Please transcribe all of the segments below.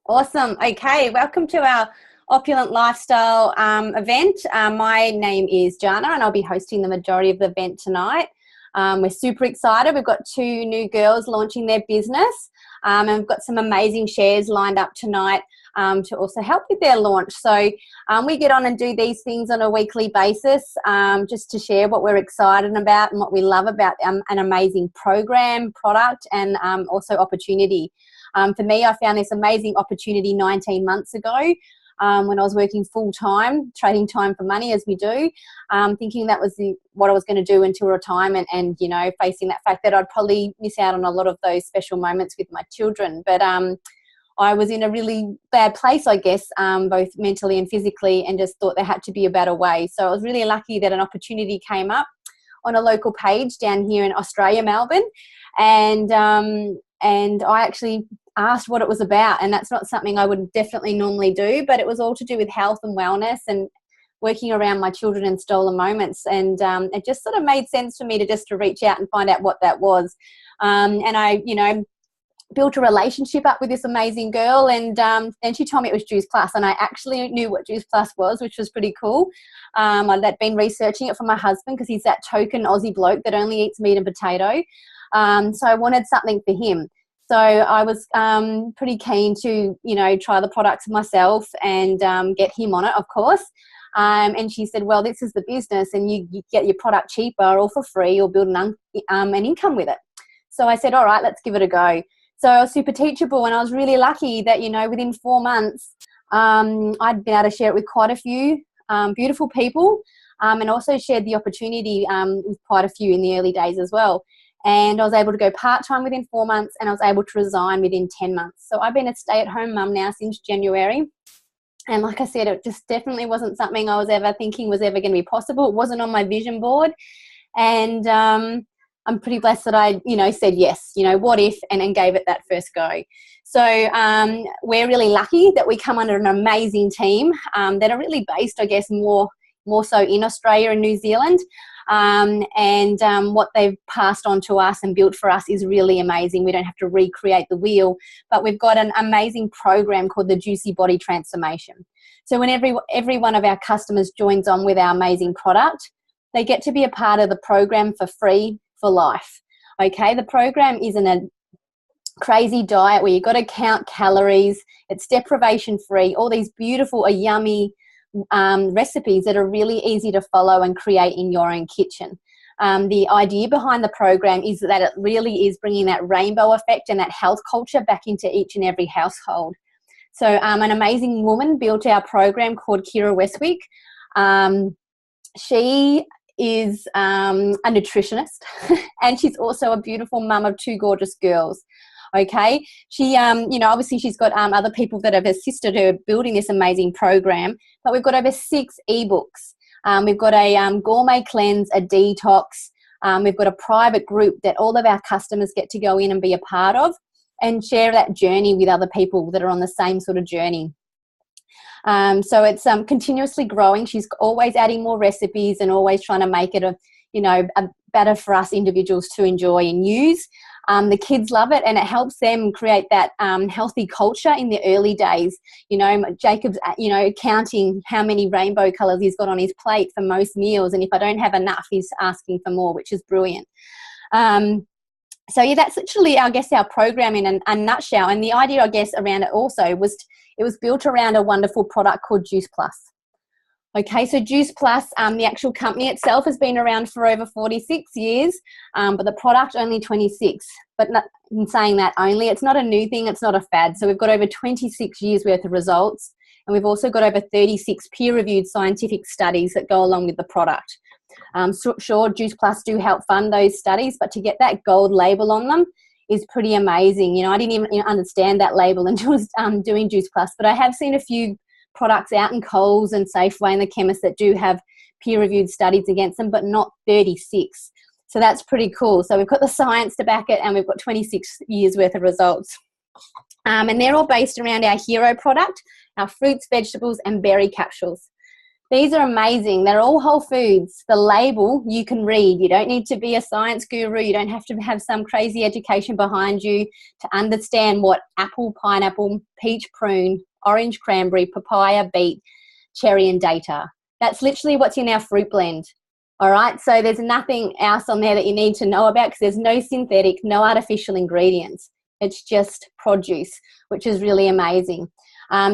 Awesome. Okay, welcome to our Opulent Lifestyle event. My name is Jana and I'll be hosting the majority of the event tonight. We're super excited. We've got two new girls launching their business and we've got some amazing shares lined up tonight to also help with their launch. So we get on and do these things on a weekly basis just to share what we're excited about and what we love about an amazing program, product and also opportunity. For me, I found this amazing opportunity 19 months ago when I was working full-time, trading time for money as we do, thinking that was what I was going to do until retirement and, you know, facing that fact that I'd probably miss out on a lot of those special moments with my children. But I was in a really bad place, I guess, both mentally and physically, and just thought there had to be a better way. So I was really lucky that an opportunity came up on a local page down here in Australia, Melbourne, and I actually asked what it was about, and that's not something I would definitely normally do, but it was all to do with health and wellness and working around my children and stolen moments, and it just sort of made sense for me to reach out and find out what that was. And I, you know, built a relationship up with this amazing girl, and she told me it was Juice Plus, and I actually knew what Juice Plus was, which was pretty cool. I'd been researching it for my husband because he's that token Aussie bloke that only eats meat and potato, so I wanted something for him. So I was pretty keen to, you know, try the products myself and get him on it, of course. And she said, well, this is the business and you get your product cheaper or for free or build an income with it. So I said, all right, let's give it a go. So I was super teachable, and I was really lucky that, you know, within 4 months, I'd been able to share it with quite a few beautiful people, and also shared the opportunity with quite a few in the early days as well. And I was able to go part-time within 4 months, and I was able to resign within 10 months. So I've been a stay-at-home mum now since January. And like I said, it just definitely wasn't something I was ever thinking was ever going to be possible. It wasn't on my vision board. And I'm pretty blessed that I, you know, said yes, you know, what if, and gave it that first go. So we're really lucky that we come under an amazing team that are really based, I guess, more so in Australia and New Zealand. What they've passed on to us and built for us is really amazing. We don't have to recreate the wheel, but we've got an amazing program called the Juicy Body Transformation. So when every one of our customers joins on with our amazing product, they get to be a part of the program for free for life. Okay, the program isn't a crazy diet where you've got to count calories. It's deprivation free, all these beautiful, yummy recipes that are really easy to follow and create in your own kitchen. The idea behind the program is that it really is bringing that rainbow effect and that health culture back into each and every household. So an amazing woman built our program called Kira Westwick. She is a nutritionist and she's also a beautiful mum of two gorgeous girls. Okay, she, you know, obviously she's got other people that have assisted her building this amazing program, but we've got over 6 ebooks. We've got a gourmet cleanse, a detox. We've got a private group that all of our customers get to go in and be a part of and share that journey with other people that are on the same sort of journey. So it's continuously growing. She's always adding more recipes and always trying to make it a better for us individuals to enjoy and use. The kids love it, and it helps them create that healthy culture in the early days. You know, Jacob's, you know, counting how many rainbow colours he's got on his plate for most meals, and if I don't have enough, he's asking for more, which is brilliant. So yeah, that's literally, I guess, our program in a nutshell. And the idea, I guess, around it also was it was built around a wonderful product called Juice Plus. Okay, so Juice Plus, the actual company itself has been around for over 46 years, but the product only 26. But not, in saying that only, it's not a new thing, it's not a fad. So we've got over 26 years worth of results, and we've also got over 36 peer-reviewed scientific studies that go along with the product. Sure, Juice Plus do help fund those studies, but to get that gold label on them is pretty amazing. You know, I didn't even understand that label until I was doing Juice Plus, but I have seen a few products out in Coles and Safeway and the chemists that do have peer-reviewed studies against them, but not 36. So that's pretty cool. So we've got the science to back it, and we've got 26 years worth of results. And they're all based around our hero product, our fruits, vegetables, and berry capsules. These are amazing. They're all whole foods. The label you can read. You don't need to be a science guru. You don't have to have some crazy education behind you to understand what apple, pineapple, peach, prune, orange, cranberry, papaya, beet, cherry, and date are. That's literally what's in our fruit blend. All right, so there's nothing else on there that you need to know about because there's no synthetic, no artificial ingredients. It's just produce, which is really amazing.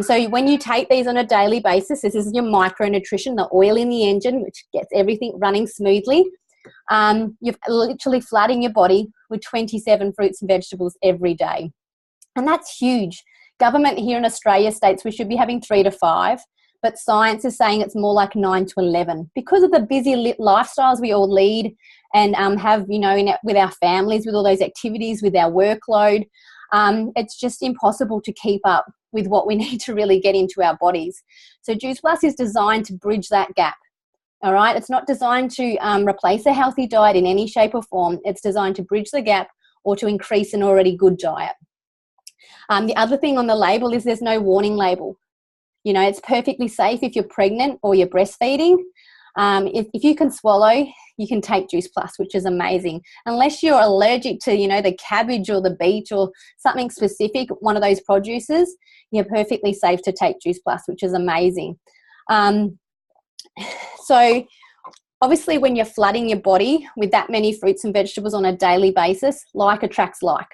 So when you take these on a daily basis, this is your micronutrition, the oil in the engine, which gets everything running smoothly. You're literally flooding your body with 27 fruits and vegetables every day. And that's huge. Government here in Australia states we should be having 3 to 5, but science is saying it's more like 9 to 11 because of the busy lifestyles we all lead and have, you know, with our families, with all those activities, with our workload. It's just impossible to keep up with what we need to really get into our bodies. So Juice Plus is designed to bridge that gap. All right, it's not designed to replace a healthy diet in any shape or form. It's designed to bridge the gap or to increase an already good diet. The other thing on the label is there's no warning label. You know, it's perfectly safe if you're pregnant or you're breastfeeding. If you can swallow, you can take Juice Plus, which is amazing. Unless you're allergic to, you know, the cabbage or the beet or something specific, one of those produces, you're perfectly safe to take Juice Plus, which is amazing. So obviously when you're flooding your body with that many fruits and vegetables on a daily basis, like attracts like.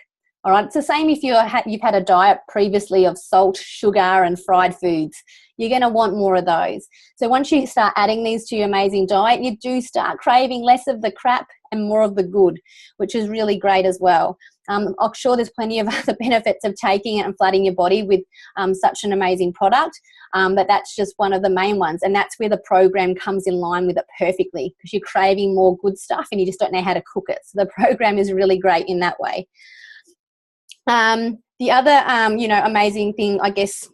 All right, it's the same if you've had a diet previously of salt, sugar, and fried foods. You're going to want more of those. So once you start adding these to your amazing diet, you do start craving less of the crap and more of the good, which is really great as well. I'm sure there's plenty of other benefits of taking it and flooding your body with such an amazing product, but that's just one of the main ones. And that's where the program comes in line with it perfectly because you're craving more good stuff and you just don't know how to cook it. So the program is really great in that way. The other, you know, amazing thing, I guess,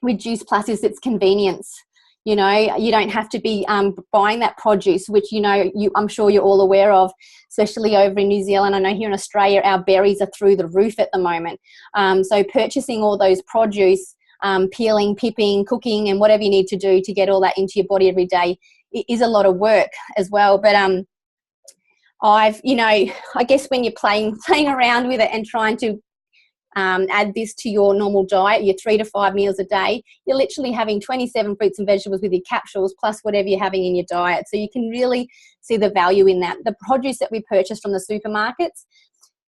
with Juice Plus is its convenience. You know, you don't have to be buying that produce, which, you know, I'm sure you're all aware of, especially over in New Zealand. I know here in Australia, our berries are through the roof at the moment. So purchasing all those produce, peeling, pipping, cooking, and whatever you need to do to get all that into your body every day, it is a lot of work as well. But you know, I guess when you're playing around with it and trying to add this to your normal diet, your 3 to 5 meals a day, you're literally having 27 fruits and vegetables with your capsules plus whatever you're having in your diet. So you can really see the value in that. The produce that we purchase from the supermarkets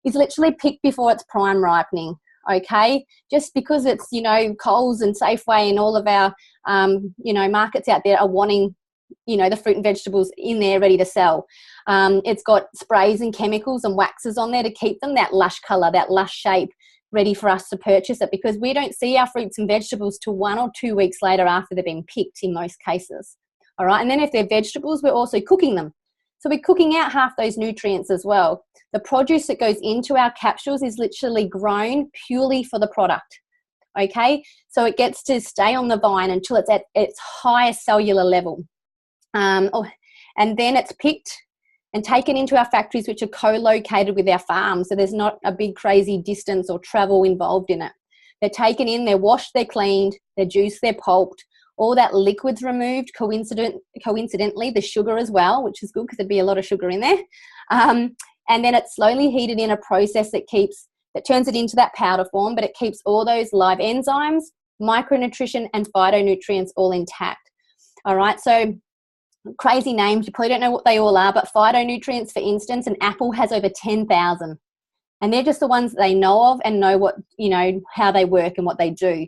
is literally picked before it's prime ripening. Okay, just because it's, you know, Coles and Safeway and all of our you know, markets out there are wanting, you know, the fruit and vegetables in there ready to sell. It's got sprays and chemicals and waxes on there to keep them that lush color, that lush shape, ready for us to purchase it, because we don't see our fruits and vegetables till 1 or 2 weeks later after they've been picked in most cases. All right, and then if they're vegetables, we're also cooking them. So we're cooking out half those nutrients as well. The produce that goes into our capsules is literally grown purely for the product. Okay, so it gets to stay on the vine until it's at its highest cellular level. And then it's picked and taken into our factories, which are co-located with our farms. So there's not a big crazy distance or travel involved in it. They're taken in, they're washed, they're cleaned, they're juiced, they're pulped. All that liquid's removed, coincidentally, the sugar as well, which is good because there'd be a lot of sugar in there. And then it's slowly heated in a process that turns it into that powder form, but it keeps all those live enzymes, micronutrition, and phytonutrients all intact. All right, so crazy names, you probably don't know what they all are, but phytonutrients, for instance, an apple has over 10,000, and they're just the ones that they know of and know what, you know, how they work and what they do.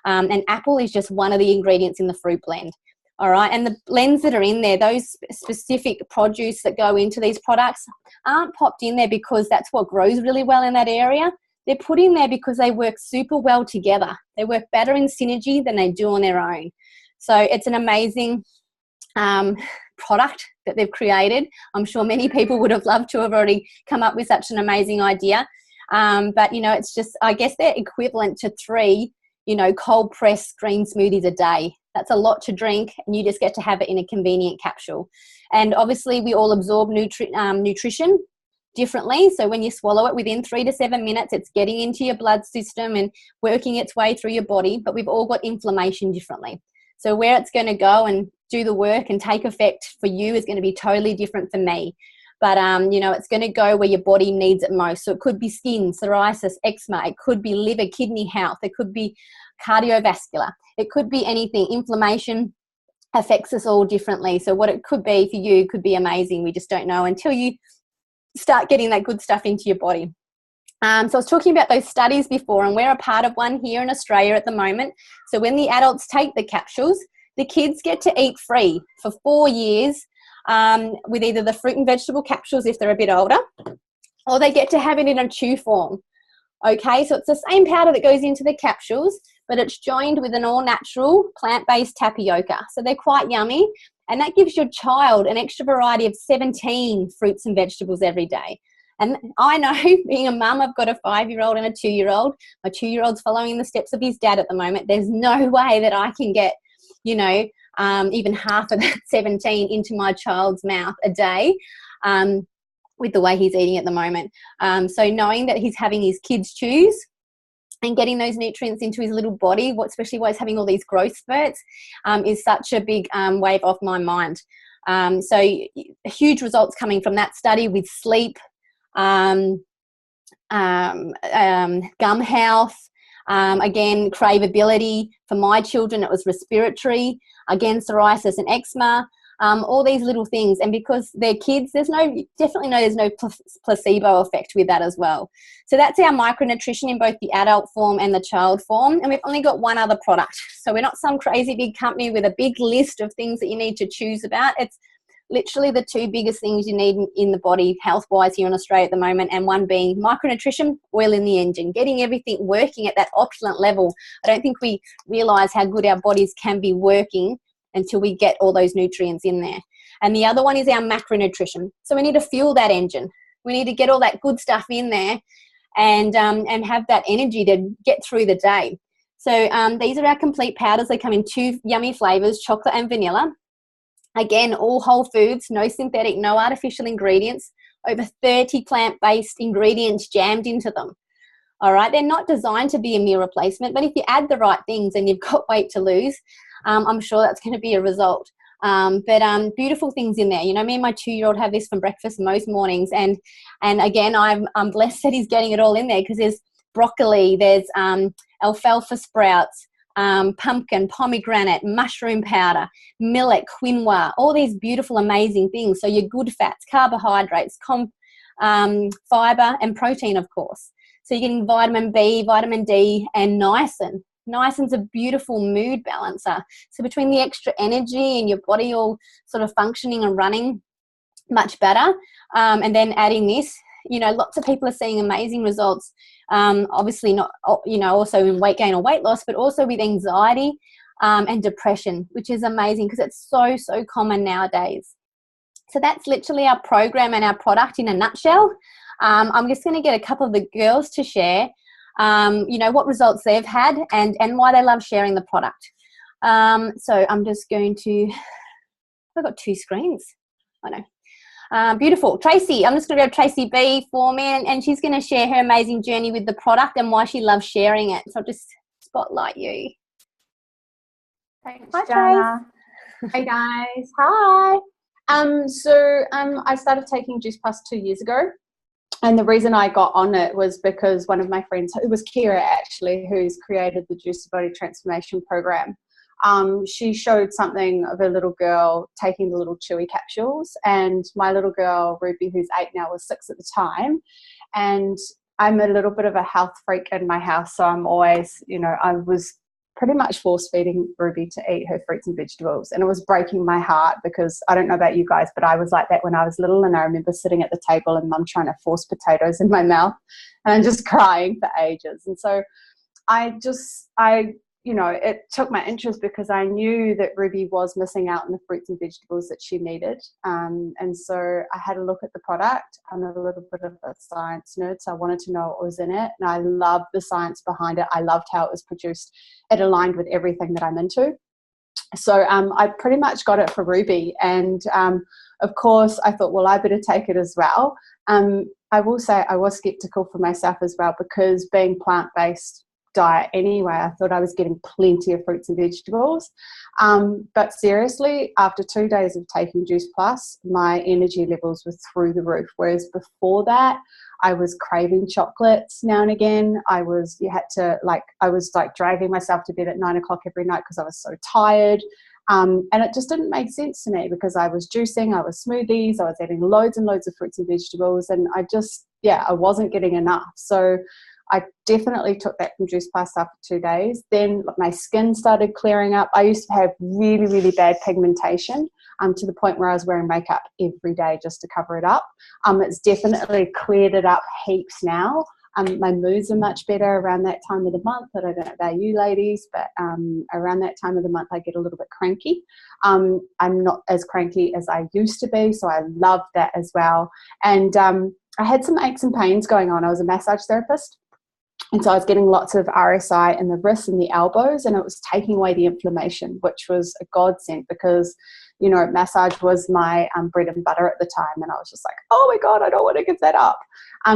And apple is just one of the ingredients in the fruit blend. All right, and the blends that are in there, those specific produce that go into these products aren't popped in there because that's what grows really well in that area. They're put in there because they work super well together. They work better in synergy than they do on their own. So it's an amazing product that they've created. I'm sure many people would have loved to have already come up with such an amazing idea. But, you know, it's just, I guess they're equivalent to 3, you know, cold pressed green smoothies a day. That's a lot to drink, and you just get to have it in a convenient capsule. And obviously we all absorb nutrition differently. So when you swallow it, within 3 to 7 minutes, it's getting into your blood system and working its way through your body, but we've all got inflammation differently. So where it's going to go and do the work and take effect for you is going to be totally different for me. But, you know, it's going to go where your body needs it most. So it could be skin, psoriasis, eczema. It could be liver, kidney health. It could be cardiovascular. It could be anything. Inflammation affects us all differently. So what it could be for you could be amazing. We just don't know until you start getting that good stuff into your body. So I was talking about those studies before, and we're a part of one here in Australia at the moment. So when the adults take the capsules, the kids get to eat free for 4 years with either the fruit and vegetable capsules if they're a bit older, or they get to have it in a chew form. Okay, so it's the same powder that goes into the capsules, but it's joined with an all-natural plant-based tapioca. So they're quite yummy, and that gives your child an extra variety of 17 fruits and vegetables every day. And I know, being a mum, I've got a 5-year-old and a 2-year-old. My 2-year-old's following the steps of his dad at the moment. There's no way that I can get, you know, even half of that 17 into my child's mouth a day with the way he's eating at the moment. So knowing that he's having his kids' chews and getting those nutrients into his little body, especially while he's having all these growth spurts, is such a big wave off my mind. So huge results coming from that study with sleep, gum health, again, craveability. For my children, it was respiratory, again, psoriasis and eczema, all these little things. And because they're kids, there's no placebo effect with that as well. So that's our micronutrition in both the adult form and the child form. And we've only got one other product. So we're not some crazy big company with a big list of things that you need to choose about. It's literally the 2 biggest things you need in the body health-wise here in Australia at the moment, and one being micronutrition, oil in the engine, getting everything working at that opulent level. I don't think we realise how good our bodies can be working until we get all those nutrients in there. And the other one is our macronutrition. So we need to fuel that engine. We need to get all that good stuff in there and have that energy to get through the day. So these are our complete powders. They come in 2 yummy flavours, chocolate and vanilla. Again, all whole foods, no synthetic, no artificial ingredients, over 30 plant-based ingredients jammed into them. All right, they're not designed to be a meal replacement, but if you add the right things and you've got weight to lose, I'm sure that's going to be a result. But beautiful things in there. You know, me and my 2-year-old have this for breakfast most mornings, and again, I'm blessed that he's getting it all in there, because there's broccoli, there's alfalfa sprouts, pumpkin, pomegranate, mushroom powder, millet, quinoa, all these beautiful, amazing things. So your good fats, carbohydrates, fiber, and protein, of course. So you're getting vitamin B, vitamin D, and niacin. Niacin's a beautiful mood balancer. So between the extra energy and your body all sort of functioning and running much better, and then adding this, you know, lots of people are seeing amazing results. Obviously not, you know, also in weight gain or weight loss, but also with anxiety and depression, which is amazing because it's so common nowadays. So that's literally our program and our product in a nutshell. I'm just going to get a couple of the girls to share, you know, what results they've had and why they love sharing the product. So I'm just going to, I've got 2 screens. I know. Beautiful. Tracy, I'm just going to go Tracy B for me, and she's going to share her amazing journey with the product and why she loves sharing it. So I'll just spotlight you. Thanks, Hi, Jana. Hey guys. Hi. I started taking Juice Plus 2 years ago. And the reason I got on it was because one of my friends, it was Kira actually, who's created the Juicy Body Transformation Program. She showed something of a little girl taking the little chewy capsules, and my little girl, Ruby, who's 8 now, was 6 at the time. And I'm a little bit of a health freak in my house. So I'm always, you know, I was pretty much force feeding Ruby to eat her fruits and vegetables. And it was breaking my heart because I don't know about you guys, but I was like that when I was little. And I remember sitting at the table and mum trying to force potatoes in my mouth and just crying for ages. And so you know, it took my interest because I knew that Ruby was missing out on the fruits and vegetables that she needed. And so I had a look at the product. I'm a little bit of a science nerd, so I wanted to know what was in it. And I loved the science behind it. I loved how it was produced. It aligned with everything that I'm into. So I pretty much got it for Ruby. And of course, I thought, well, I better take it as well. I will say I was skeptical for myself as well, because being plant-based, diet anyway. I thought I was getting plenty of fruits and vegetables. But seriously, after 2 days of taking Juice Plus, my energy levels were through the roof. Whereas before that, I was craving chocolates now and again. I was dragging myself to bed at 9 o'clock every night because I was so tired. And it just didn't make sense to me because I was juicing, I was smoothies, I was eating loads and loads of fruits and vegetables, and I wasn't getting enough. So I definitely took that from Juice Plus after 2 days. Then my skin started clearing up. I used to have really, really bad pigmentation to the point where I was wearing makeup every day just to cover it up. It's definitely cleared it up heaps now. My moods are much better around that time of the month. I don't know about you ladies, but around that time of the month I get a little bit cranky. I'm not as cranky as I used to be, so I love that as well. And I had some aches and pains going on. I was a massage therapist, and so I was getting lots of RSI in the wrists and the elbows, and it was taking away the inflammation, which was a godsend because, you know, massage was my bread and butter at the time. And I was just like, oh my God, I don't want to give that up.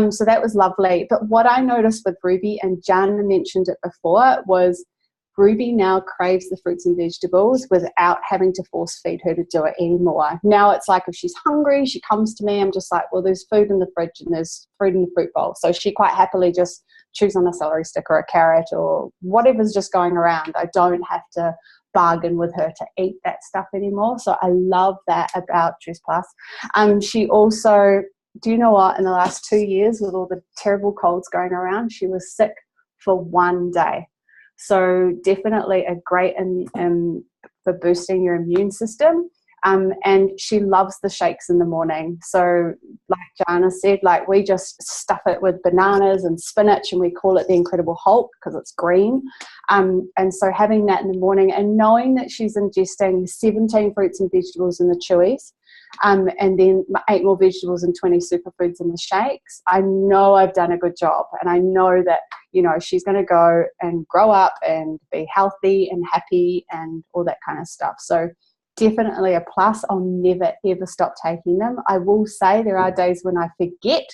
So that was lovely. But what I noticed with Ruby, and Jan mentioned it before, was Ruby now craves the fruits and vegetables without having to force feed her to do it anymore. Now it's like if she's hungry, she comes to me. I'm just like, well, there's food in the fridge and there's fruit in the fruit bowl. So she quite happily just chews on a celery stick or a carrot or whatever's just going around. I don't have to bargain with her to eat that stuff anymore. So I love that about Juice Plus. She also, do you know what, in the last 2 years with all the terrible colds going around, she was sick for 1 day. So definitely a great for boosting your immune system. And she loves the shakes in the morning. So like Jana said, like we just stuff it with bananas and spinach, and we call it the Incredible Hulk because it's green. And so having that in the morning and knowing that she's ingesting 17 fruits and vegetables in the chewies, and then 8 more vegetables and 20 superfoods in the shakes, I know I've done a good job. And I know that, you know, she's going to go and grow up and be healthy and happy and all that kind of stuff. So definitely a plus. I'll never, ever stop taking them. I will say there are days when I forget,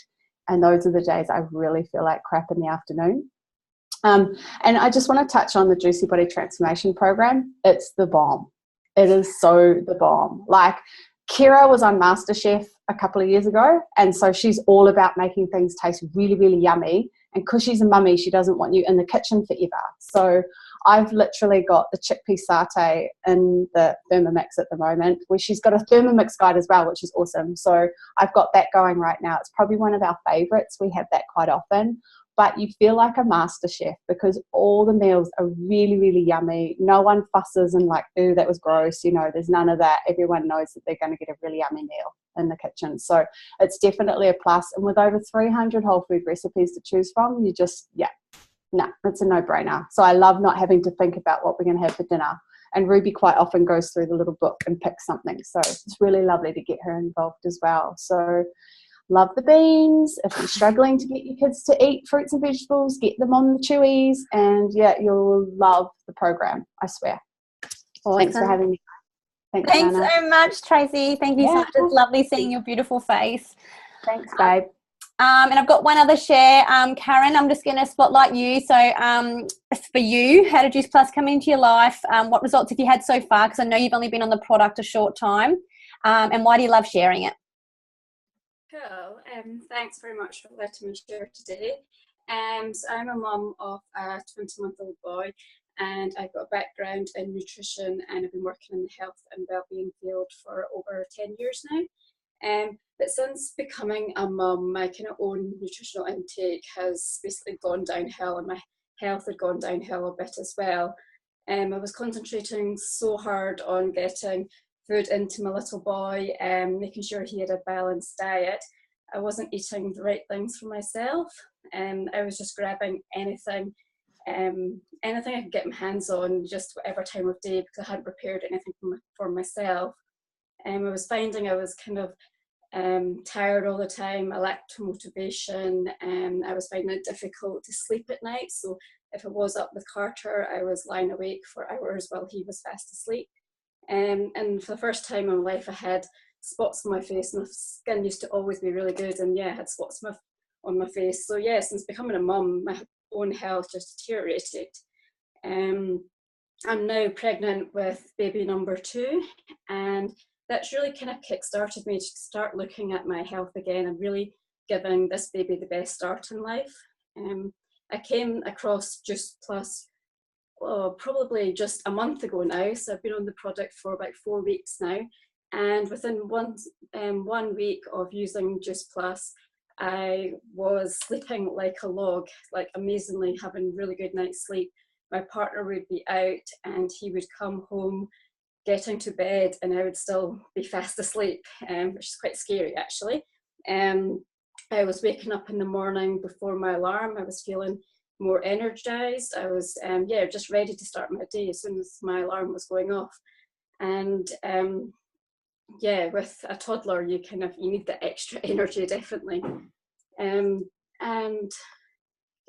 and those are the days I really feel like crap in the afternoon. And I just want to touch on the Juicy Body Transformation Program. It's the bomb. It is so the bomb. Like, Kira was on MasterChef a couple of years ago, and so she's all about making things taste really, really yummy. And because she's a mummy, she doesn't want you in the kitchen forever. So I've literally got the chickpea satay in the Thermomix at the moment, where she's got a Thermomix guide as well, which is awesome. So I've got that going right now. It's probably one of our favorites. We have that quite often. But you feel like a master chef because all the meals are really, really yummy. No one fusses and like, ooh, that was gross. You know, there's none of that. Everyone knows that they're going to get a really yummy meal in the kitchen. So it's definitely a plus. And with over 300 whole food recipes to choose from, you just, it's a no-brainer. So I love not having to think about what we're going to have for dinner. And Ruby quite often goes through the little book and picks something. So it's really lovely to get her involved as well. So love the beans. If you're struggling to get your kids to eat fruits and vegetables, get them on the chewies, and you'll love the program, I swear. Awesome. Thanks for having me. Thanks so much, Tracy. Thank you so much. It's lovely seeing your beautiful face. Thanks, babe. And I've got one other share. Karen, I'm just going to spotlight you. So for you, how did Juice Plus come into your life? What results have you had so far? Because I know you've only been on the product a short time. And why do you love sharing it? Cool. Thanks very much for letting me share today. So I'm a mum of a 20-month-old boy, and I've got a background in nutrition, and I've been working in the health and wellbeing field for over 10 years now. But since becoming a mum, my kind of own nutritional intake has basically gone downhill, and my health had gone downhill a bit as well. I was concentrating so hard on getting food into my little boy, making sure he had a balanced diet. I wasn't eating the right things for myself. I was just grabbing anything I could get my hands on, just whatever time of day, because I hadn't prepared anything for myself. I was finding I was kind of tired all the time. I lacked motivation. I was finding it difficult to sleep at night. So if I was up with Carter, I was lying awake for hours while he was fast asleep. And for the first time in my life, I had spots on my face. My skin used to always be really good, and I had spots on my face. So since becoming a mum, my own health just deteriorated. I'm now pregnant with baby number 2, and that's really kind of kick-started me to start looking at my health again and really giving this baby the best start in life. I came across Juice Plus probably just a month ago now, so I've been on the product for about 4 weeks now, and within one week of using Juice Plus, I was sleeping like a log, like amazingly having really good night's sleep. My partner would be out and he would come home getting to bed and I would still be fast asleep, which is quite scary actually. I was waking up in the morning before my alarm. I was feeling more energized. I was just ready to start my day as soon as my alarm was going off. And with a toddler, you need the extra energy, definitely. And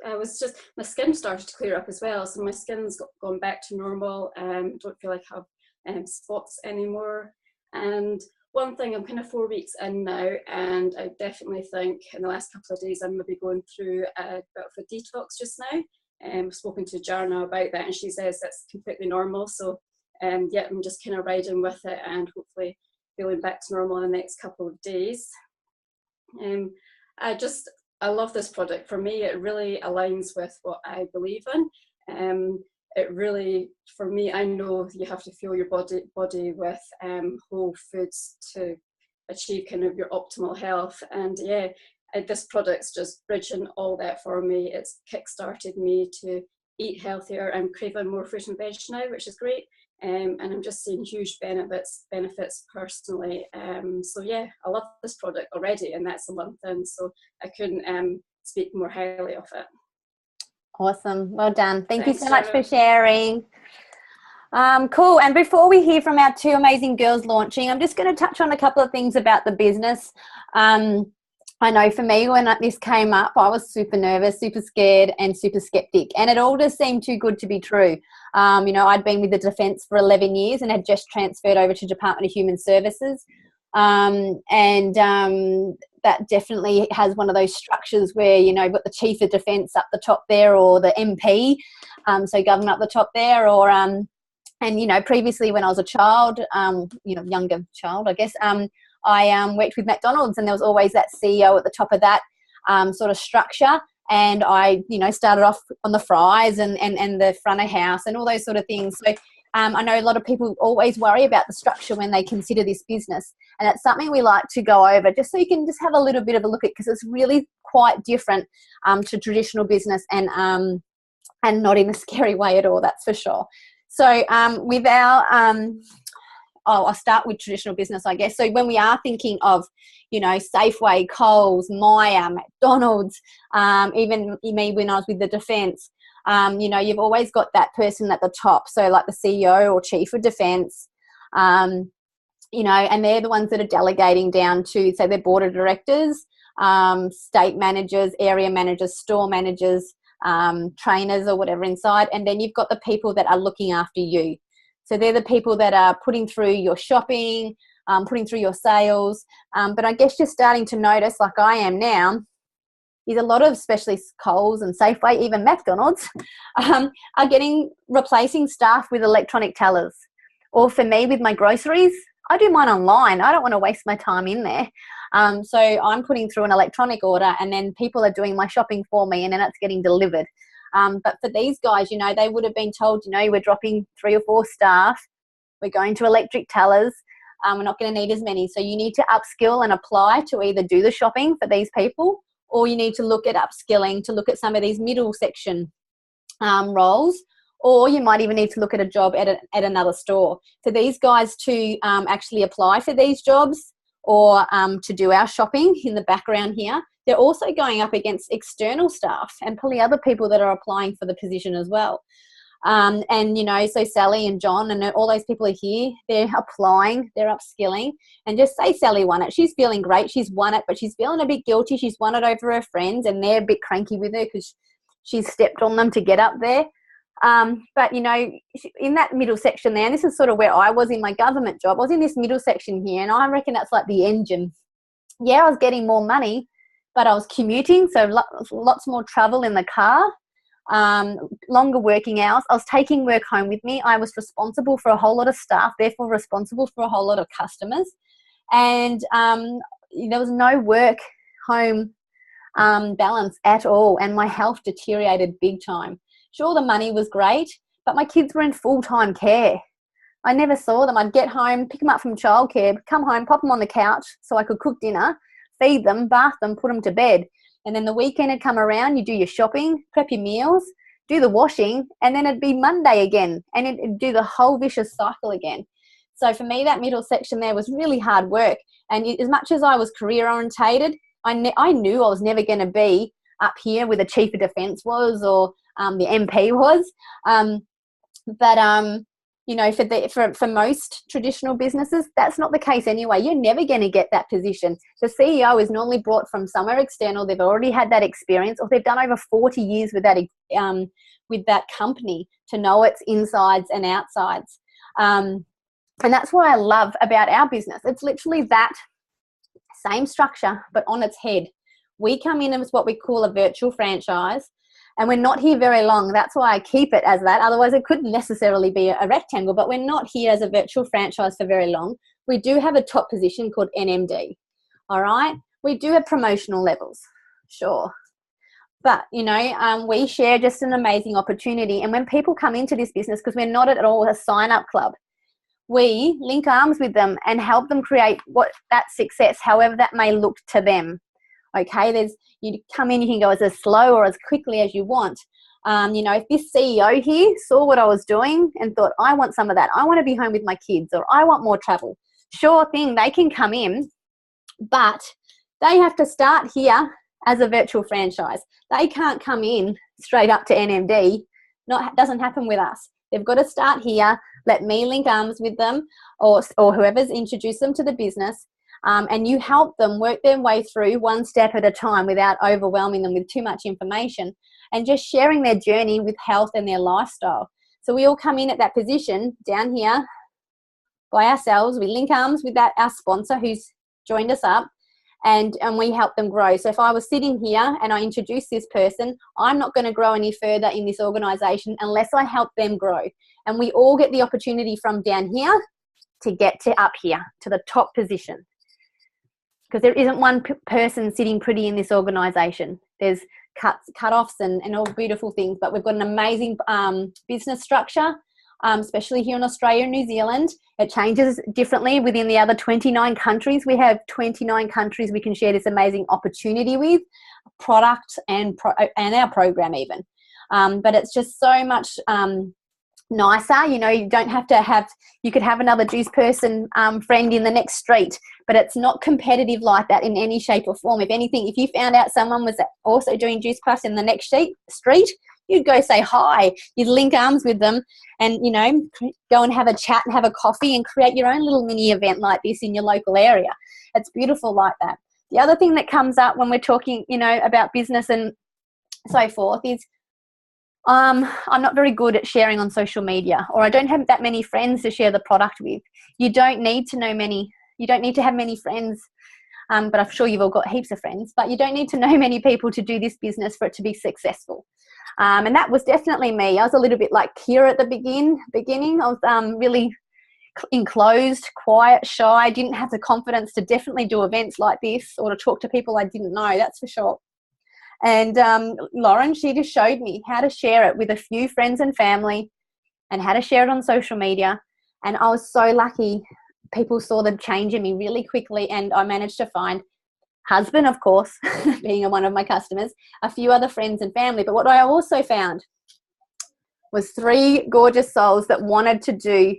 I was just, my skin started to clear up as well. So my skin's gone back to normal. Don't feel like I have spots anymore. And one thing, I'm kind of 4 weeks in now, and I definitely think in the last couple of days I'm maybe going through a bit of a detox just now. I've spoken to Jarna about that, and she says that's completely normal. So I'm just kind of riding with it and hopefully feeling back to normal in the next couple of days. I love this product. For me, it really aligns with what I believe in. It really, for me, I know you have to fuel your body with whole foods to achieve kind of your optimal health. And this product's just bridging all that for me. It's kick-started me to eat healthier. I'm craving more fruit and veg now, which is great. And I'm just seeing huge benefits personally. I love this product already, and that's a month in, so I couldn't speak more highly of it. Awesome. Well done. Thanks you so Sarah. much for sharing. Cool. And before we hear from our 2 amazing girls launching, I'm just going to touch on a couple of things about the business. I know for me, when this came up, I was super nervous, super scared, and super skeptic. And it all just seemed too good to be true. I'd been with the Defence for 11 years and had just transferred over to Department of Human Services. That definitely has one of those structures where, you've got the Chief of Defence up the top there, or the MP, so government up the top there, or previously when I was a child, younger child, I guess, I worked with McDonald's, and there was always that CEO at the top of that sort of structure. And I, started off on the fries and the front of house and all those sort of things. So I know a lot of people always worry about the structure when they consider this business. And it's something we like to go over just so you can just have a little bit of a look at, because it's really quite different to traditional business, and not in a scary way at all, that's for sure. So with our I'll start with traditional business, I guess. So when we are thinking of, Safeway, Coles, Myer, McDonald's, even me when I was with the Defence, you've always got that person at the top. So like the CEO or Chief of Defence, and they're the ones that are delegating down to, say, their board of directors, state managers, area managers, store managers, trainers or whatever inside. And then you've got the people that are looking after you. So they're the people that are putting through your shopping, putting through your sales. But I guess you're starting to notice, like I am now, is a lot of, especially Coles and Safeway, even McDonald's, are replacing staff with electronic tellers. Or for me, with my groceries, I do mine online. I don't want to waste my time in there. So I'm putting through an electronic order, and then people are doing my shopping for me, and then it's getting delivered. But for these guys, they would have been told, we're dropping 3 or 4 staff. We're going to electric tellers. We're not going to need as many. So you need to upskill and apply to either do the shopping for these people, or you need to look at upskilling to look at some of these middle section roles, or you might even need to look at a job at another store. For these guys to actually apply for these jobs, or to do our shopping in the background here, they're also going up against external staff and probably other people that are applying for the position as well. So Sally and John and all those people are here, they're applying, they're upskilling, and just say Sally won it. She's feeling great. She's won it, but she's feeling a bit guilty. She's won it over her friends, and they're a bit cranky with her because she's stepped on them to get up there. But in that middle section there, and this is sort of where I was in my government job, I was in this middle section here, and I reckon that's like the engine. Yeah, I was getting more money, but I was commuting, so lots more travel in the car. longer working hours. I was taking work home with me. I was responsible for a whole lot of staff, therefore responsible for a whole lot of customers. And there was no work home balance at all, and my health deteriorated big time. Sure, the money was great, but my kids were in full-time care. I never saw them. I'd get home, pick them up from childcare, come home, pop them on the couch so I could cook dinner, feed them, bath them, put them to bed. And then the weekend had come around, you do your shopping, prep your meals, do the washing, and then it'd be Monday again, and it'd do the whole vicious cycle again. So for me, that middle section there was really hard work. And as much as I was career orientated, I knew I was never going to be up here where the Chief of Defence was, or the MP was. For most traditional businesses, that's not the case anyway. You're never going to get that position. The CEO is normally brought from somewhere external. They've already had that experience, or they've done over 40 years with that company to know its insides and outsides. And that's what I love about our business. It's literally that same structure, but on its head. We come in as what we call a virtual franchise, and we're not here very long. That's why I keep it as that. Otherwise, it couldn't necessarily be a rectangle, but we're not here as a virtual franchise for very long. We do have a top position called NMD. All right. We do have promotional levels. Sure. But, we share just an amazing opportunity. And when people come into this business, because we're not at all a sign-up club, we link arms with them and help them create that success, however that may look to them. Okay, you come in, you can go as slow or as quickly as you want. If this CEO here saw what I was doing and thought, I want some of that, I want to be home with my kids, or I want more travel, sure thing, they can come in, but they have to start here as a virtual franchise. They can't come in straight up to NMD. Doesn't happen with us. They've got to start here, let me link arms with them, or whoever's introduced them to the business. And you help them work their way through one step at a time without overwhelming them with too much information, and just sharing their journey with health and their lifestyle. So we all come in at that position down here by ourselves. We link arms with our sponsor who's joined us up, and we help them grow. So if I was sitting here and I introduce this person, I'm not going to grow any further in this organisation unless I help them grow. And we all get the opportunity from down here to get to up here, to the top position. Because there isn't one person sitting pretty in this organisation. There's cut-offs and all beautiful things, but we've got an amazing business structure, especially here in Australia and New Zealand. It changes differently within the other 29 countries. We have 29 countries we can share this amazing opportunity with, product and our program even. But it's just so much nicer. You don't have to you could have another juice person friend in the next street, but it's not competitive like that in any shape or form. If anything, if you found out someone was also doing juice class in the next street, you'd go say hi, you'd link arms with them, and go and have a chat and have a coffee and create your own little mini event like this in your local area. It's beautiful like that. The other thing that comes up when we're talking about business and so forth is I'm not very good at sharing on social media, or I don't have that many friends to share the product with. You don't need to have many friends, but I'm sure you've all got heaps of friends, but you don't need to know many people to do this business for it to be successful. And that was definitely me. I was a little bit like Kira at the beginning. I was really enclosed, quiet, shy. I didn't have the confidence to definitely do events like this or to talk to people I didn't know, that's for sure. And Lauren, she just showed me how to share it with a few friends and family and how to share it on social media. And I was so lucky. People saw the change in me really quickly, and I managed to find husband, of course, being one of my customers, a few other friends and family. But what I also found was 3 gorgeous souls that wanted to do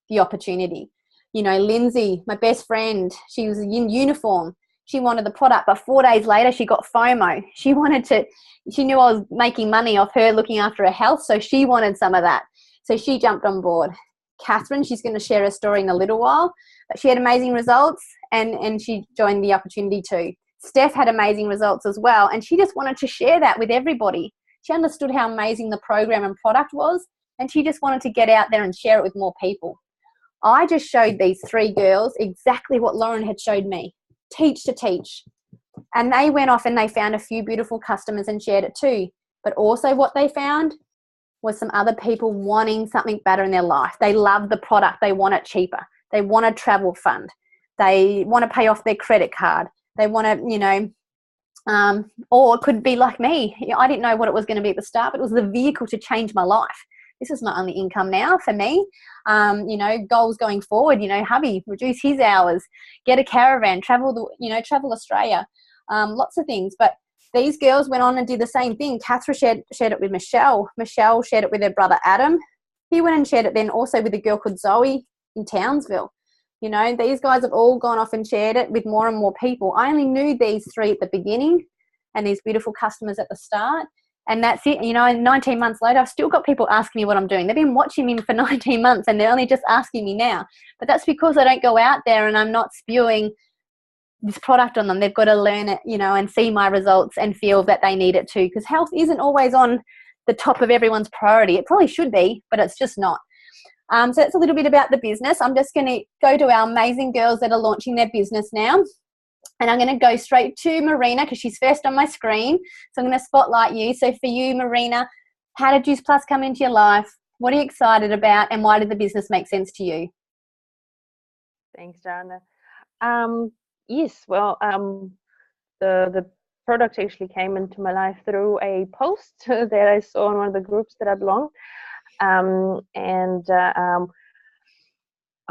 the opportunity. Lindsay, my best friend, she was in uniform. She wanted the product, but 4 days later she got FOMO. She knew I was making money off her looking after her health, so she wanted some of that. So she jumped on board. Catherine, she's going to share her story in a little while, but she had amazing results and she joined the opportunity too. Steph had amazing results as well, and she just wanted to share that with everybody. She understood how amazing the program and product was, and she just wanted to get out there and share it with more people. I just showed these 3 girls exactly what Lauren had showed me. Teach to teach. And they went off and they found a few beautiful customers and shared it too. but also what they found was some other people wanting something better in their life. They love the product. They want it cheaper. They want a travel fund. They want to pay off their credit card. They want to, you know, or it could be like me. I didn't know what it was going to be at the start, but it was the vehicle to change my life. This is my only income now for me. You know, goals going forward, you know, hubby, reduce his hours, get a caravan, travel Australia, lots of things. But these girls went on and did the same thing. Catherine shared it with Michelle. Michelle shared it with her brother Adam. He went and shared it then also with a girl called Zoe in Townsville. You know, these guys have all gone off and shared it with more and more people. I only knew these 3 at the beginning and these beautiful customers at the start. And that's it. You know, 19 months later, I've still got people asking me what I'm doing. They've been watching me for 19 months and they're only just asking me now. But that's because I don't go out there and I'm not spewing this product on them. They've got to learn it, you know, and see my results and feel that they need it too, because health isn't always on the top of everyone's priority. It probably should be, but it's just not. So that's a little bit about the business. I'm just going to go to our amazing girls that are launching their business now, and I'm going to go straight to Marina because she's first on my screen. So I'm going to spotlight you. So for you, Marina, how did Juice Plus come into your life? What are you excited about, and why did the business make sense to you? Thanks, Jana. Yes, well, the product actually came into my life through a post that I saw in one of the groups that I belong. I've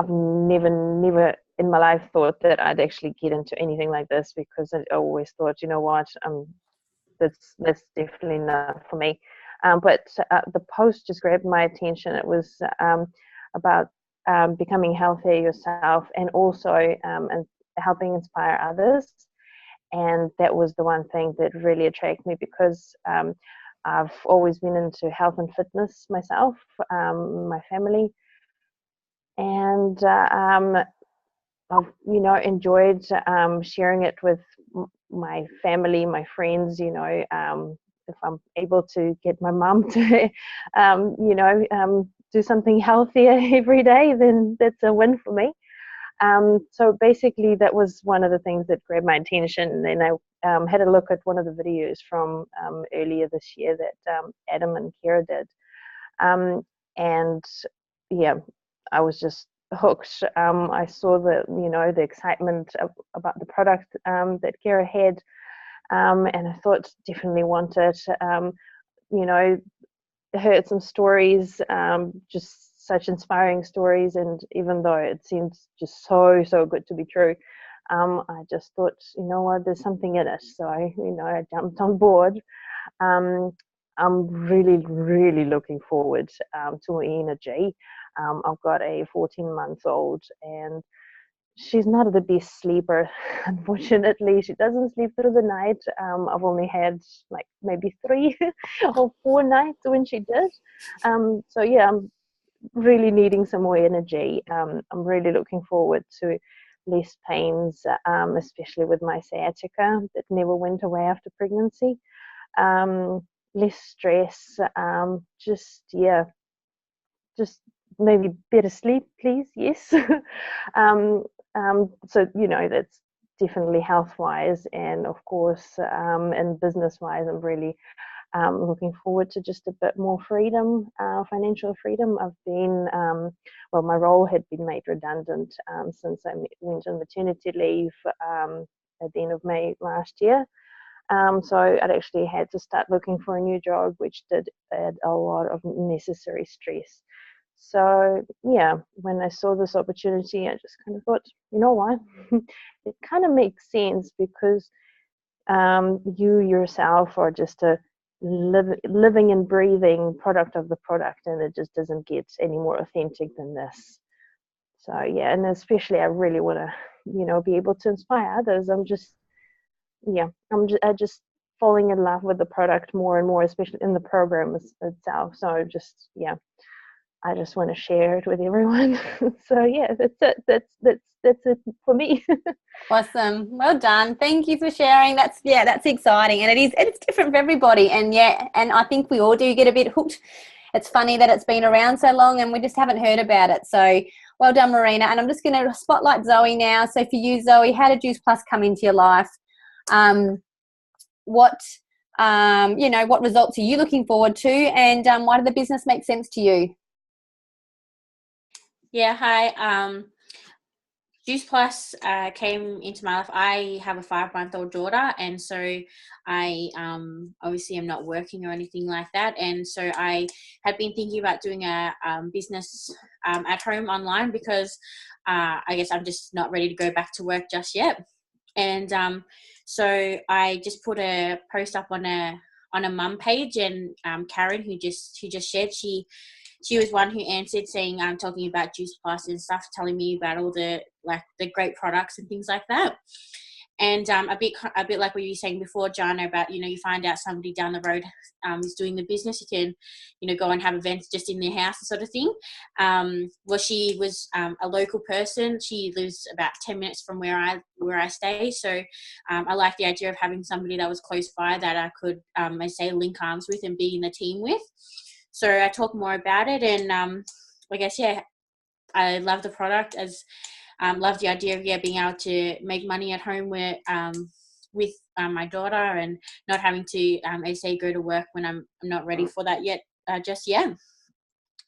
never in my life thought that I'd actually get into anything like this, because I always thought, you know what, that's definitely not for me. But the post just grabbed my attention. It was about becoming healthier yourself, and also and helping inspire others. And that was the one thing that really attracted me, because I've always been into health and fitness myself, my family, and I've, you know, enjoyed sharing it with my family, my friends. You know, if I'm able to get my mum to, you know, do something healthier every day, then that's a win for me. So basically, that was one of the things that grabbed my attention. And then I had a look at one of the videos from earlier this year that Adam and Kira did. And yeah, I was just hooked. I saw the excitement about the product that Kira had, and I thought definitely want it. You know, heard some stories, just such inspiring stories, and even though it seems just so good to be true, I just thought, you know what, there's something in it. So I jumped on board. I'm really looking forward to my energy. I've got a 14-month-old, and she's not the best sleeper, unfortunately. She doesn't sleep through the night. I've only had like maybe 3 or 4 nights when she did. So yeah, I'm really needing some more energy. I'm really looking forward to less pains, especially with my sciatica that never went away after pregnancy. Less stress. Just maybe better sleep, please. Yes. So you know, that's definitely health-wise, and of course, and business-wise, I'm really looking forward to just a bit more freedom, financial freedom. I've been, well, my role had been made redundant since I went on maternity leave at the end of May last year. So I'd actually had to start looking for a new job, which did add a lot of necessary stress. So yeah, when I saw this opportunity, I just kind of thought, you know what, it kind of makes sense, because you yourself are just a living and breathing product of the product, and it just doesn't get any more authentic than this. So yeah, and especially I really want to, you know, be able to inspire others. I'm just falling in love with the product more and more, especially in the program itself. So just, yeah, I just want to share it with everyone. So yeah, that's it. That's it for me. Awesome. Well done. Thank you for sharing. That's exciting, and it's different for everybody. And yeah, and I think we all do get a bit hooked. It's funny that it's been around so long and we just haven't heard about it. So well done, Marina. And I'm just going to spotlight Zoe now. So for you, Zoe, how did Juice Plus come into your life? What You know, what results are you looking forward to, and why did the business make sense to you? Yeah, hi. Juice Plus came into my life. I have a 5-month-old daughter, and so I obviously am not working or anything like that. And so I had been thinking about doing a business at home online because I guess I'm just not ready to go back to work just yet. And so I just put a post up on a mum page, and Karen, who just shared, she was one who answered, saying, I'm talking about Juice Plus and stuff, telling me about all the great products and things like that. And a bit like what you were saying before, Jana, about, you know, you find out somebody down the road is doing the business, you can, you know, go and have events just in their house, sort of thing. Well, she was a local person. She lives about 10 minutes from where I stay. So I like the idea of having somebody that was close by that I could, I say, link arms with and be in the team with. So I talk more about it, and I guess, yeah, I love the product, as love the idea of being able to make money at home with my daughter, and not having to I say go to work when I'm not ready for that yet just yet.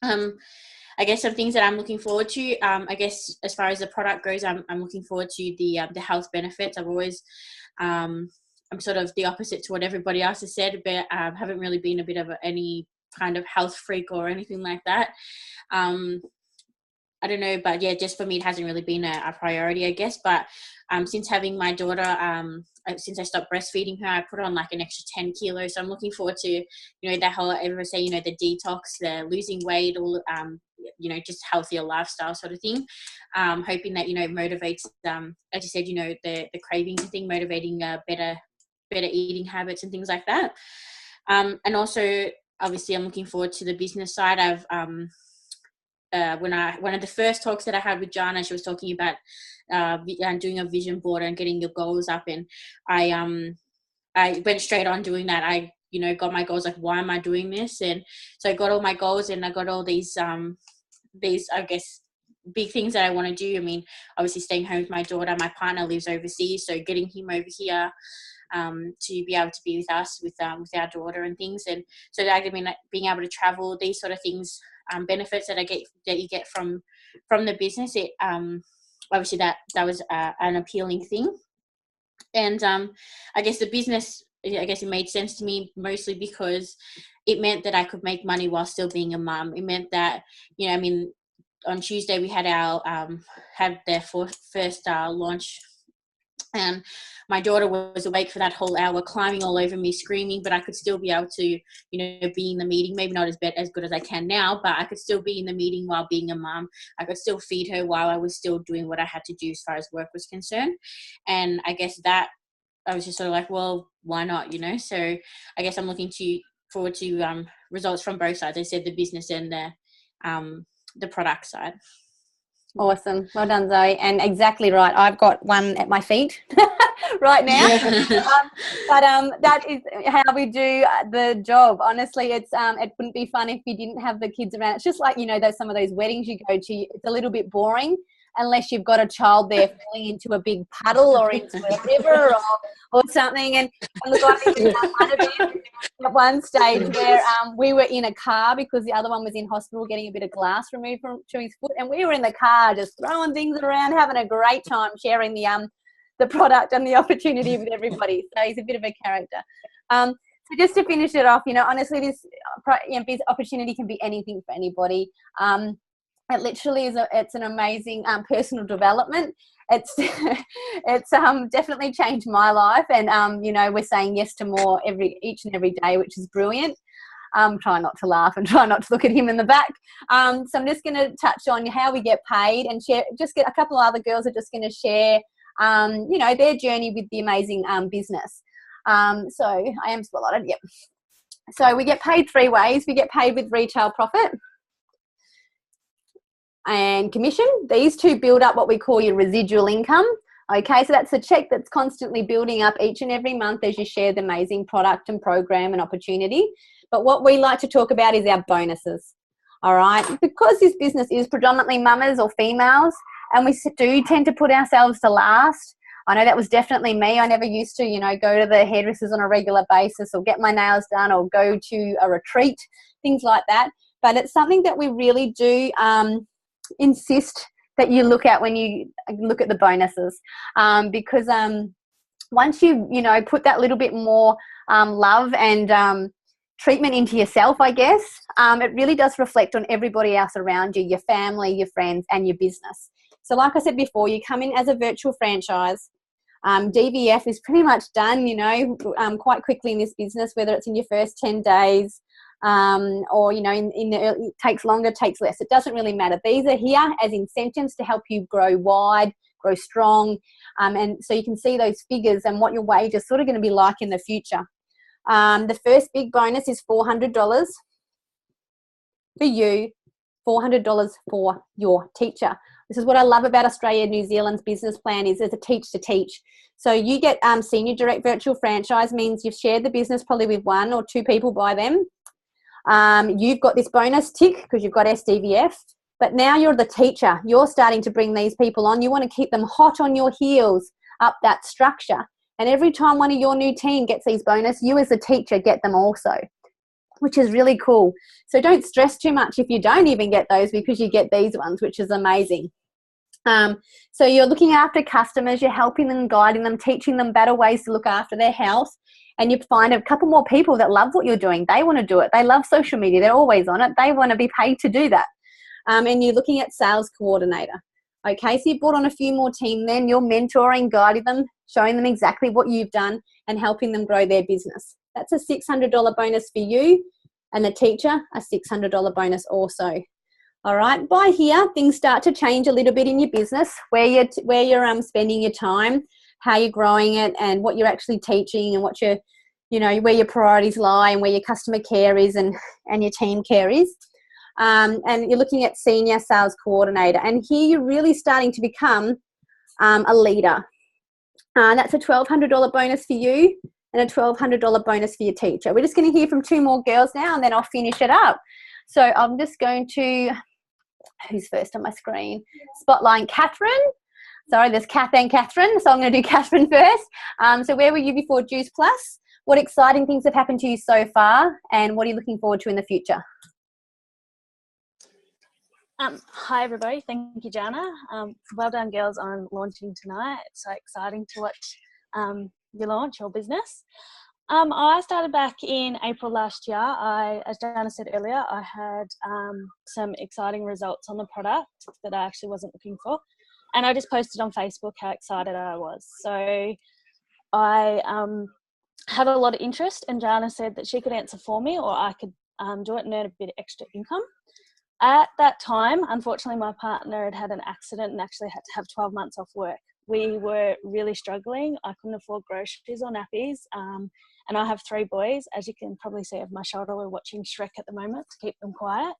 I guess some things that I'm looking forward to, I guess as far as the product goes, I'm looking forward to the health benefits. I've always I'm sort of the opposite to what everybody else has said, but haven't really been a bit of any kind of health freak or anything like that. I don't know, but yeah, just for me, it hasn't really been a priority, I guess. But since having my daughter, since I stopped breastfeeding her, I put on like an extra 10 kilos. So I'm looking forward to, you know, that whole, everyone say, you know, the detox, the losing weight, all, you know, just healthier lifestyle sort of thing. Hoping that, you know, motivates, as you said, you know, the cravings and thing, motivating better eating habits and things like that. And also, obviously, I'm looking forward to the business side. I've one of the first talks that I had with Jana, she was talking about doing a vision board and getting your goals up, and I went straight on doing that. I, you know, got my goals, like, why am I doing this? And so I got all my goals, and I got all these I guess big things that I want to do. I mean, obviously staying home with my daughter. My partner lives overseas, so getting him over here to be able to be with us with our daughter and things. And so that, I mean, being able to travel, these sort of things, benefits that you get from the business, it obviously that was an appealing thing. And I guess the business, I guess it made sense to me mostly because it meant that I could make money while still being a mum. It meant that, you know, I mean, on Tuesday we had our had their first launch, and my daughter was awake for that whole hour, climbing all over me, screaming, but I could still be able to, you know, be in the meeting, maybe not as good as I can now, but I could still be in the meeting while being a mum. I could still feed her while I was still doing what I had to do as far as work was concerned. And I guess that I was just sort of like, well, why not, you know? So I guess I'm looking forward to results from both sides. I said the business and the product side. Awesome. Well done, Zoe. And exactly right. I've got one at my feet right now. But that is how we do the job. Honestly, it wouldn't be fun if you didn't have the kids around. It's just like, you know, some of those weddings you go to, it's a little bit boring unless you've got a child there falling into a big puddle or into a river or something. And look, at one stage where we were in a car because the other one was in hospital getting a bit of glass removed to his foot, and we were in the car just throwing things around, having a great time, sharing the product and the opportunity with everybody. So he's a bit of a character. So just to finish it off, you know, honestly, this opportunity can be anything for anybody. It literally is it's an amazing personal development. It's definitely changed my life, and you know, we're saying yes to more each and every day, which is brilliant. Try not to laugh and try not to look at him in the back. So I'm just going to touch on how we get paid and share. Just get a couple of other girls are just going to share, you know, their journey with the amazing business. So I am spotlighted. Yep. So we get paid 3 ways. We get paid with retail profit and commission. These two build up what we call your residual income. Okay, so that's a check that's constantly building up each and every month as you share the amazing product and program and opportunity. But what we like to talk about is our bonuses. All right, because this business is predominantly mamas or females, and we do tend to put ourselves to last. I know that was definitely me. I never used to, go to the hairdressers on a regular basis or get my nails done or go to a retreat, things like that. But it's something that we really do insist that you look at when you look at the bonuses, because once you put that little bit more love and treatment into yourself, I guess, it really does reflect on everybody else around you, your family, your friends, and your business. So like I said before, you come in as a virtual franchise. DVF is pretty much done, quite quickly in this business, whether it's in your first 10 days or, it takes longer, takes less. It doesn't really matter. These are here as incentives to help you grow wide, grow strong, and so you can see those figures and what your wage is sort of going to be like in the future. The first big bonus is $400 for you, $400 for your teacher. This is what I love about Australia, New Zealand's business plan is a teach to teach. So you get senior direct virtual franchise, means you've shared the business probably with 1 or 2 people by them. You've got this bonus tick because you've got SDVF, but now you're the teacher. You're starting to bring these people on. You want to keep them hot on your heels up that structure. And every time one of your new team gets these bonus, you as a teacher get them also, which is really cool. So don't stress too much if you don't even get those, because you get these ones, which is amazing. So you're looking after customers, you're helping them, guiding them, teaching them better ways to look after their health. And you find a couple more people that love what you're doing. They want to do it. They love social media. They're always on it. They want to be paid to do that. And you're looking at sales coordinator. Okay, so you've brought on a few more team then. You're mentoring, guiding them, showing them exactly what you've done and helping them grow their business. That's a $600 bonus for you, and the teacher, a $600 bonus also. All right, by here, things start to change a little bit in your business, where you're spending your time, how you're growing it, and what you're actually teaching, and what your, where your priorities lie, and where your customer care is, and your team care is. And you're looking at senior sales coordinator, and here you're really starting to become a leader. That's a $1,200 bonus for you and a $1,200 bonus for your teacher. We're just going to hear from 2 more girls now, and then I'll finish it up. So I'm just going to, who's first on my screen? Spotlight Catherine. Sorry, there's Kath and Catherine, so I'm going to do Catherine first. So where were you before Juice Plus? What exciting things have happened to you so far, and what are you looking forward to in the future? Hi everybody, thank you Jana. Well done girls on launching tonight. It's so exciting to watch you launch your business. I started back in April last year. As Jana said earlier, I had some exciting results on the product that I actually wasn't looking for, and I just posted on Facebook how excited I was. So I had a lot of interest, and Jana said that she could answer for me, or I could do it and earn a bit of extra income. At that time, unfortunately, my partner had an accident and actually had to have 12 months off work. We were really struggling. I couldn't afford groceries or nappies. And I have 3 boys. As you can probably see over my shoulder, we're watching Shrek at the moment to keep them quiet.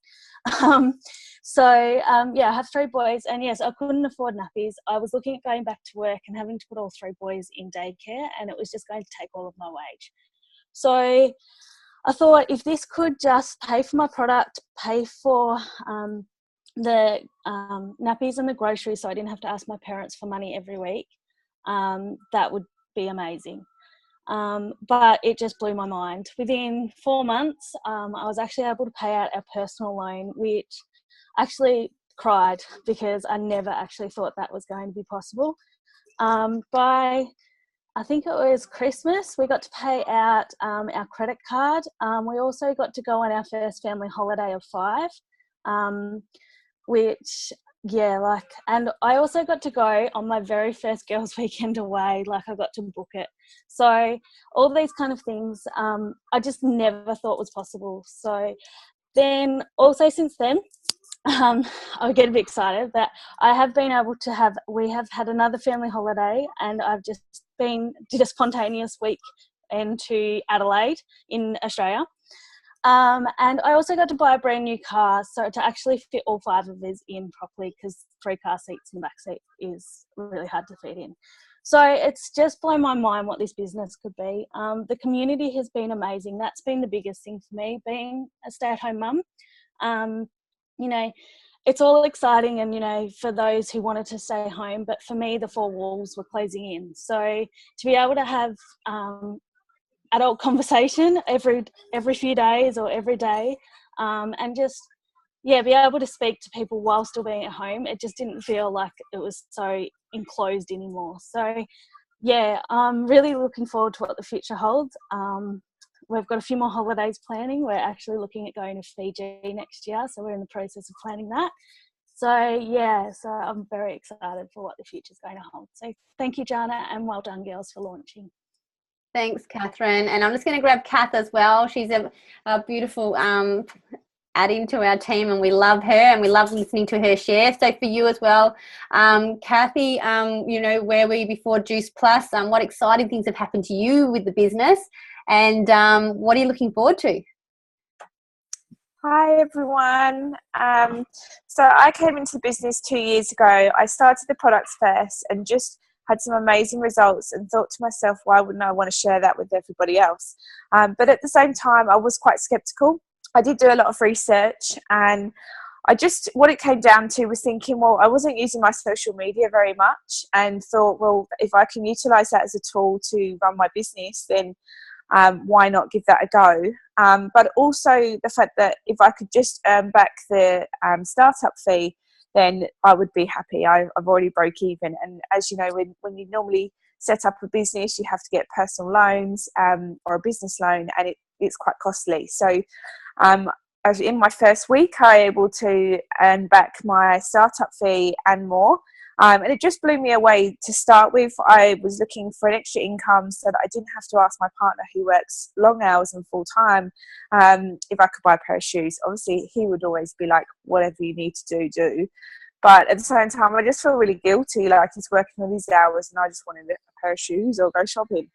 I have 3 boys. And yes, I couldn't afford nappies. I was looking at going back to work and having to put all 3 boys in daycare, and it was just going to take all of my wage. So I thought, if this could just pay for my product, pay for the nappies and the groceries, so I didn't have to ask my parents for money every week, that would be amazing. But it just blew my mind. Within 4 months, I was actually able to pay out our personal loan, which I actually cried because I never actually thought that was going to be possible. I think it was Christmas, we got to pay out our credit card. We also got to go on our first family holiday of 5, and I also got to go on my very first girls' weekend away. I got to book it. So all these kind of things, I just never thought was possible. So then also since then, I get a bit excited that I have been able to we have had another family holiday, and I've just did a spontaneous week into Adelaide in Australia. And I also got to buy a brand new car, so to actually fit all 5 of us in properly, because 3 car seats in the back seat is really hard to fit in. So it's just blown my mind what this business could be. The community has been amazing. That's been the biggest thing for me, being a stay-at-home mum. it's all exciting, and for those who wanted to stay home, but for me the four walls were closing in. So to be able to have adult conversation every few days or every day, and just be able to speak to people while still being at home, it just didn't feel like it was so enclosed anymore. So I'm really looking forward to what the future holds. We've got a few more holidays planning. We're actually looking at going to Fiji next year, so we're in the process of planning that. So I'm very excited for what the future's going to hold. So thank you, Jana, and well done, girls, for launching. Thanks, Catherine. And I'm just going to grab Kath as well. She's a beautiful adding to our team, and we love her and we love listening to her share. So for you as well, Kathy, where were you before Juice Plus? What exciting things have happened to you with the business, and what are you looking forward to? Hi everyone. So I came into the business 2 years ago. I started the products first and just had some amazing results, and thought to myself, why wouldn't I want to share that with everybody else? But at the same time, I was quite skeptical. I did do a lot of research, and what it came down to was thinking, well, I wasn't using my social media very much, and thought, well, if I can utilize that as a tool to run my business, then why not give that a go? But also the fact that if I could just earn back the startup fee, then I would be happy. I've already broke even. And as you know, when you normally set up a business, you have to get personal loans or a business loan, and it's quite costly. So as in my first week, I was able to earn back my startup fee and more. And it just blew me away to start with. I was looking for an extra income so that I didn't have to ask my partner, who works long hours and full time, if I could buy a pair of shoes. Obviously, he would always be like, whatever you need to do. But at the same time, I just feel really guilty, like he's working all these hours and I just wanted a pair of shoes or go shopping.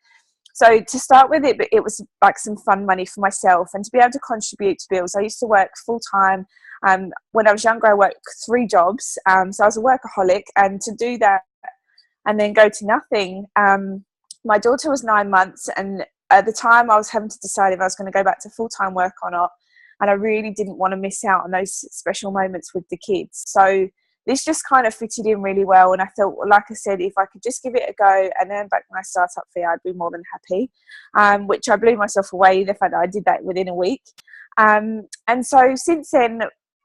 So to start with, it was like some fun money for myself, and to be able to contribute to bills. I used to work full time. When I was younger, I worked 3 jobs. So I was a workaholic, and to do that and then go to nothing. My daughter was 9 months, and at the time I was having to decide if I was going to go back to full-time work or not. And I really didn't want to miss out on those special moments with the kids. So this just kind of fitted in really well. And I thought, like I said, if I could just give it a go and earn back my startup fee, I'd be more than happy, which I blew myself away, the fact that I did that within a week. And so since then,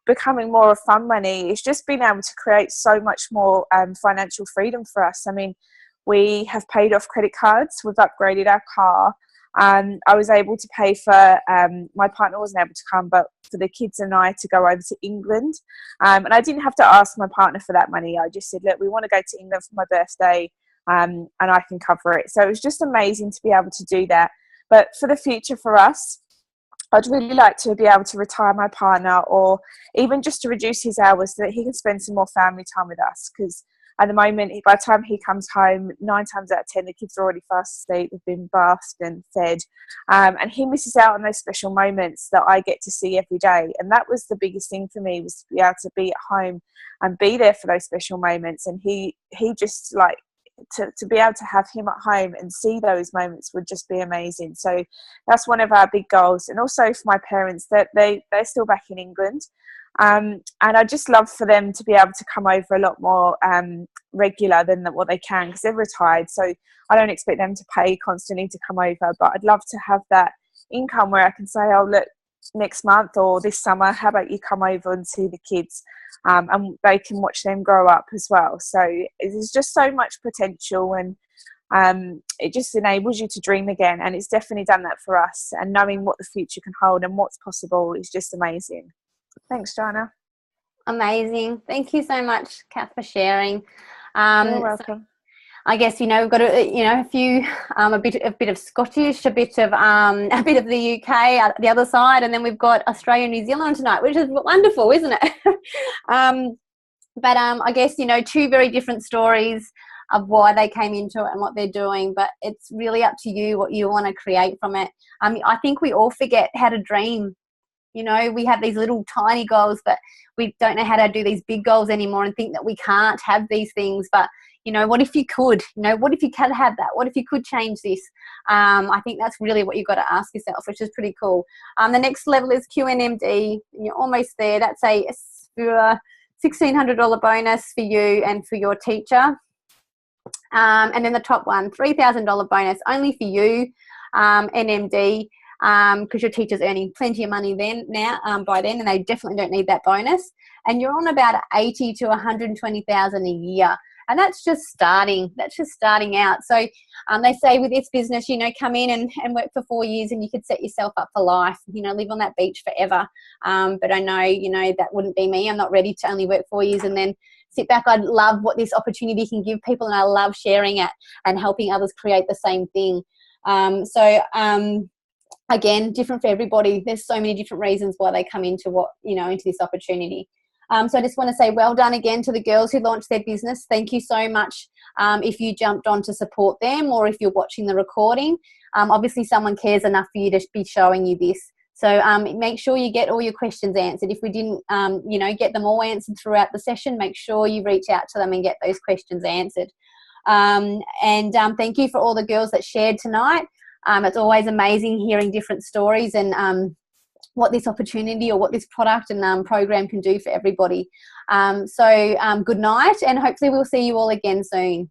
becoming more of fun money, it's just been able to create so much more financial freedom for us. I mean, we have paid off credit cards, we've upgraded our car. I was able to pay for, my partner wasn't able to come, but for the kids and I to go over to England. And I didn't have to ask my partner for that money. I just said, look, we want to go to England for my birthday, and I can cover it. So it was just amazing to be able to do that. But for the future for us, I'd really like to be able to retire my partner, or even just to reduce his hours so that he can spend some more family time with us. Because at the moment, by the time he comes home, 9 times out of 10, the kids are already fast asleep, they've been bathed and fed. And he misses out on those special moments that I get to see every day. And that was the biggest thing for me, was to be able to be at home and be there for those special moments. And he just like, to be able to have him at home and see those moments would just be amazing. So that's one of our big goals. And also for my parents, that they're still back in England, and I just love for them to be able to come over a lot more regular than what they can, because they're retired. So I don't expect them to pay constantly to come over, but I'd love to have that income where I can say, oh look, next month or this summer, how about you come over and see the kids, and they can watch them grow up as well. So there's just so much potential, and it just enables you to dream again. And it's definitely done that for us, and knowing what the future can hold and what's possible is just amazing. Thanks, Joanna. Amazing. Thank you so much, Kath, for sharing. You're welcome. So I guess, we've got a few, a bit of Scottish, a bit of the UK, the other side, and then we've got Australia and New Zealand tonight, which is wonderful, isn't it? But I guess, 2 very different stories of why they came into it and what they're doing, but it's really up to you what you want to create from it. I think we all forget how to dream. We have these little tiny goals, but we don't know how to do these big goals anymore, and think that we can't have these things. But what if you could? What if you could have that? What if you could change this? I think that's really what you've got to ask yourself, which is pretty cool. The next level is QNMD. You're almost there. That's a $1,600 bonus for you and for your teacher. And then the top one, $3,000 bonus only for you, NMD, because your teacher's earning plenty of money by then, and they definitely don't need that bonus. And you're on about 80 to 120,000 a year. And that's just starting. That's just starting out. So they say with this business, come in and work for 4 years and you could set yourself up for life, live on that beach forever. But I know, that wouldn't be me. I'm not ready to only work 4 years and then sit back. I love what this opportunity can give people, and I love sharing it and helping others create the same thing. Again, different for everybody. There's so many different reasons why they come into into this opportunity. So I just want to say well done again to the girls who launched their business. Thank you so much if you jumped on to support them, or if you're watching the recording. Obviously, someone cares enough for you to be showing you this. So make sure you get all your questions answered. If we didn't, get them all answered throughout the session, make sure you reach out to them and get those questions answered. Thank you for all the girls that shared tonight. It's always amazing hearing different stories and what this opportunity or what this product and program can do for everybody. Good night, and hopefully we'll see you all again soon.